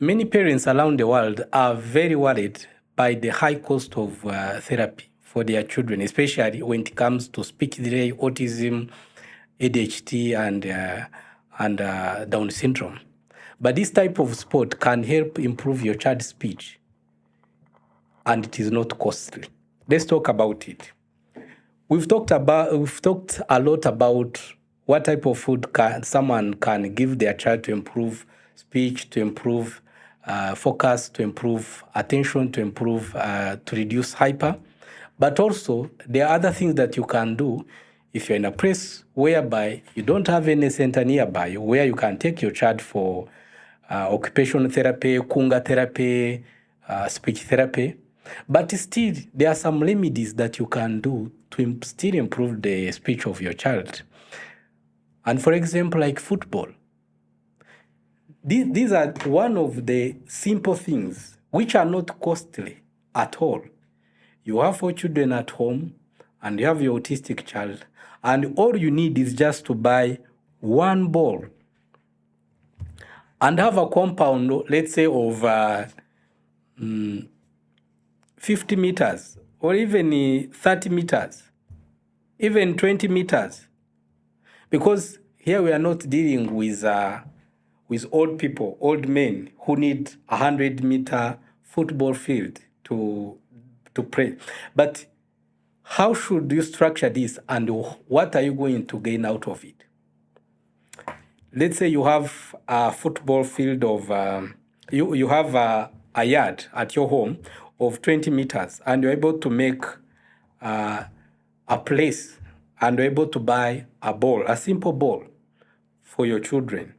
Many parents around the world are very worried by the high cost of therapy for their children, especially when it comes to speech delay, autism, ADHD, and Down syndrome. But this type of sport can help improve your child's speech, and it is not costly. Let's talk about it. We've talked a lot about what type of food someone can give their child to improve speech, to improve focus, to improve attention, to reduce hyper. But also, there are other things that you can do if you're in a place whereby you don't have any center nearby where you can take your child for occupational therapy, kunga therapy, speech therapy. But still, there are some remedies that you can do to still improve the speech of your child. And for example, like football. These are one of the simple things which are not costly at all. You have 4 children at home and you have your autistic child, and all you need is just to buy one ball and have a compound, let's say, of 50 meters or even 30 meters, even 20 meters. Because here we are not dealing with old people, old men who need 100-meter football field to play. But how should you structure this, and what are you going to gain out of it? Let's say you have a football field of, you have a yard at your home of 20 meters, and you're able to make a place, and you're able to buy a ball, a simple ball for your children.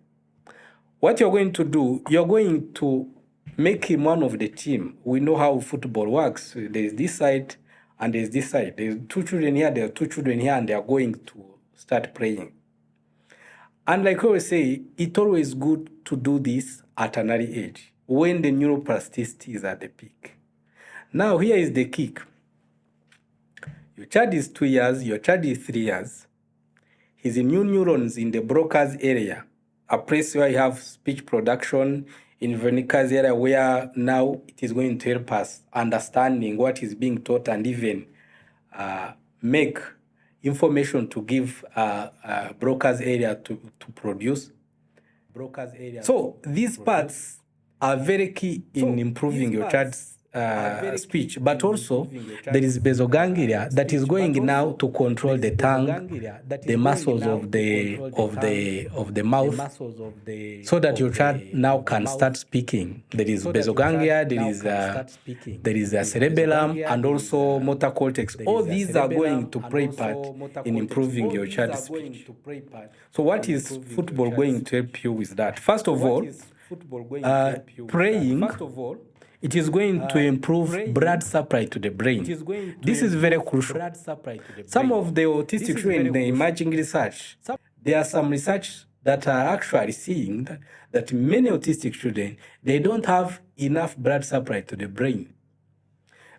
What you're going to do, you're going to make him one of the team. We know how football works. There's this side and there's this side. There's 2 children here, there are 2 children here, and they are going to start playing. And like I always say, it's always good to do this at an early age, when the neuroplasticity is at the peak. Now, here is the kick. Your child is 2 years, your child is 3 years. His new neurons in the Broca's area, a place where you have speech production, in Wernicke's area, where now it is going to help us understanding what is being taught and even make information to give Broca's area to produce. So these parts are very key in improving your child's speech, but also there is basal ganglia that is going now to control the tongue, the muscles of the mouth, so that your child now can start speaking. There is basal ganglia, there is a cerebellum, and also motor cortex. All these are going to play part in improving your child's speech. So what is football going to help you with that? First of all, praying, it is going to improve blood supply to the brain. This is very crucial. Some of the autistic children in the emerging research, there are some research that are actually seeing that many autistic children, they don't have enough blood supply to the brain.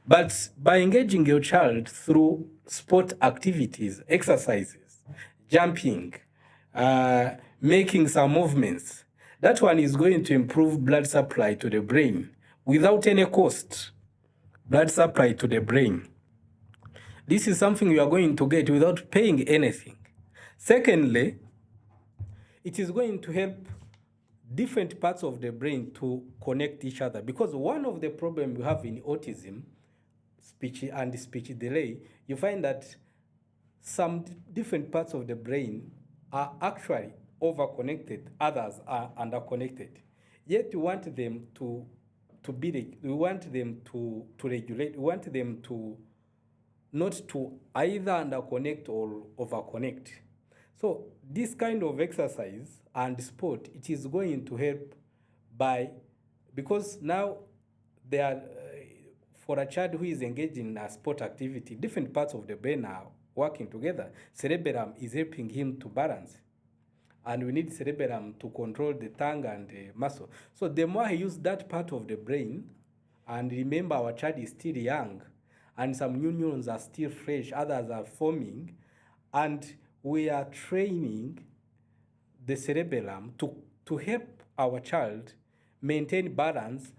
But by engaging your child through sport activities, exercises, jumping, making some movements, that one is going to improve blood supply to the brain without any cost. Blood supply to the brain. This is something you are going to get without paying anything. Secondly, it is going to help different parts of the brain to connect each other, because one of the problems we have in autism, speech and speech delay, you find that some different parts of the brain are actually over-connected, others are under-connected. Yet we want them to we want them to regulate, we want them to not to either under-connect or over-connect. So this kind of exercise and sport, it is going to help because now they are, for a child who is engaged in a sport activity, different parts of the brain are working together. Cerebellum is helping him to balance. And we need cerebellum to control the tongue and the muscle. So the more he uses that part of the brain, and remember our child is still young, and some new neurons are still fresh, others are forming, and we are training the cerebellum to help our child maintain balance.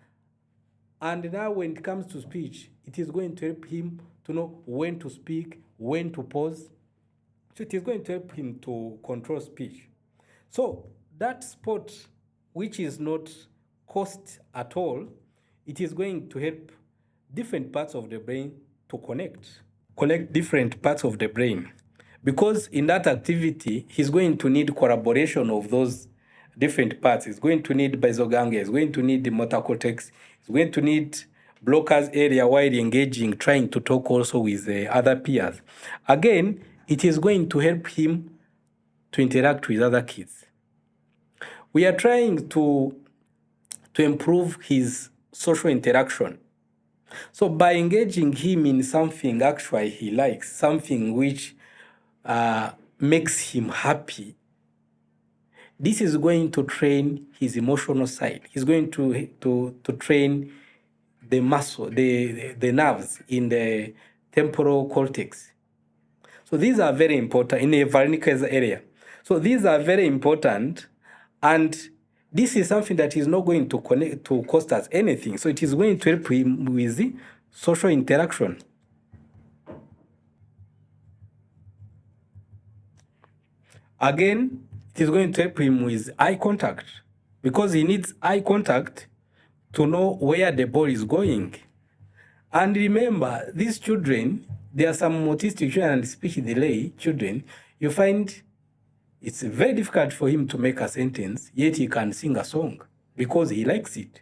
And now when it comes to speech, it is going to help him to know when to speak, when to pause. So it is going to help him to control speech. So that sport, which is not cost at all, it is going to help different parts of the brain to connect different parts of the brain. Because in that activity, he's going to need collaboration of those different parts. He's going to need basal ganglia, he's going to need the motor cortex, he's going to need Broca's area while engaging, trying to talk also with other peers. Again, it is going to help him to interact with other kids. We are trying to improve his social interaction. So by engaging him in something actually he likes, something which makes him happy, this is going to train his emotional side. He's going to train the muscle, the nerves in the temporal cortex. So these are very important in the Wernicke's area. So these are very important, and this is something that is not going to cost us anything. So it is going to help him with the social interaction. Again, it is going to help him with eye contact, because he needs eye contact to know where the ball is going. And remember, these children, there are some autistic children and speech delay children, you find it's very difficult for him to make a sentence, yet he can sing a song because he likes it.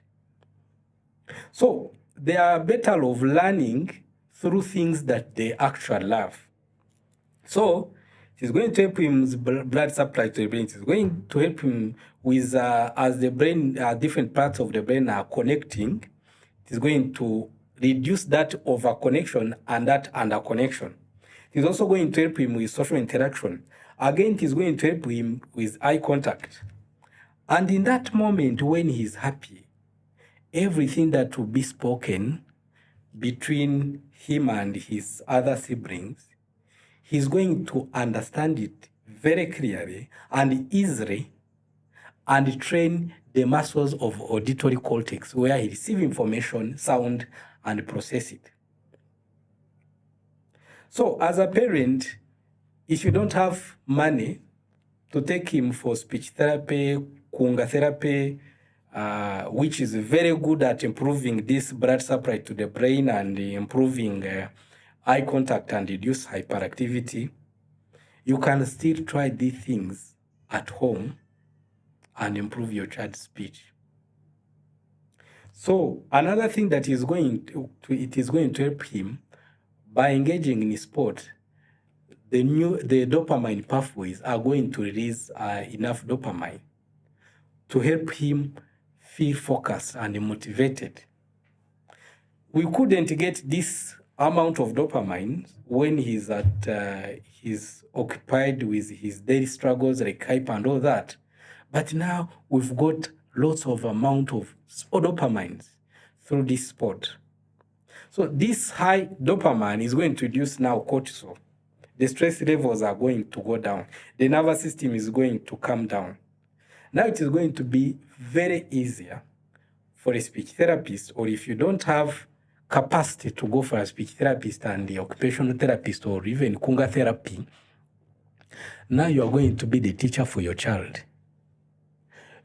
So they are better of learning through things that they actually love. So it's going to help him with blood supply to the brain. It's going to help him with, as the brain, different parts of the brain are connecting, it is going to reduce that over connection and that under connection. It is also going to help him with social interaction. Again, it is going to help him with eye contact. And in that moment when he's happy, everything that will be spoken between him and his other siblings, he's going to understand it very clearly and easily, and train the muscles of auditory cortex where he receives information, sound, and process it. So as a parent, if you don't have money to take him for speech therapy, kunga therapy, which is very good at improving this blood supply to the brain and improving eye contact and reduce hyperactivity, you can still try these things at home and improve your child's speech. So another thing that is going to help him by engaging in sport, the dopamine pathways are going to release enough dopamine to help him feel focused and motivated. We couldn't get this amount of dopamine when he's occupied with his daily struggles like hype and all that. But now we've got lots of amount of dopamine through this sport. So this high dopamine is going to reduce now cortisol. The stress levels are going to go down. The nervous system is going to calm down. Now it is going to be very easier for a speech therapist, or if you don't have capacity to go for a speech therapist and the occupational therapist or even kunga therapy, now you are going to be the teacher for your child.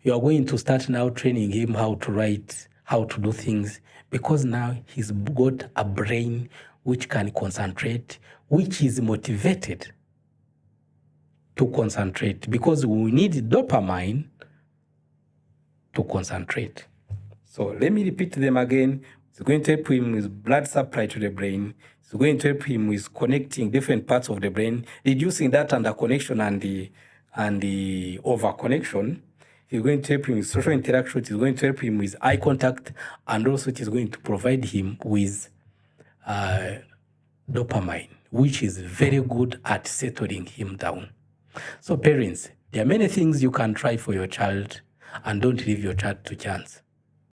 You are going to start now training him how to write, how to do things, because now he's got a brain which can concentrate, which is motivated to concentrate, because we need dopamine to concentrate. So let me repeat them again. It's going to help him with blood supply to the brain. It's going to help him with connecting different parts of the brain, reducing that under connection and the over connection. It's going to help him with social interaction. It's going to help him with eye contact, and also it is going to provide him with dopamine, which is very good at settling him down. So parents, there are many things you can try for your child, and don't leave your child to chance.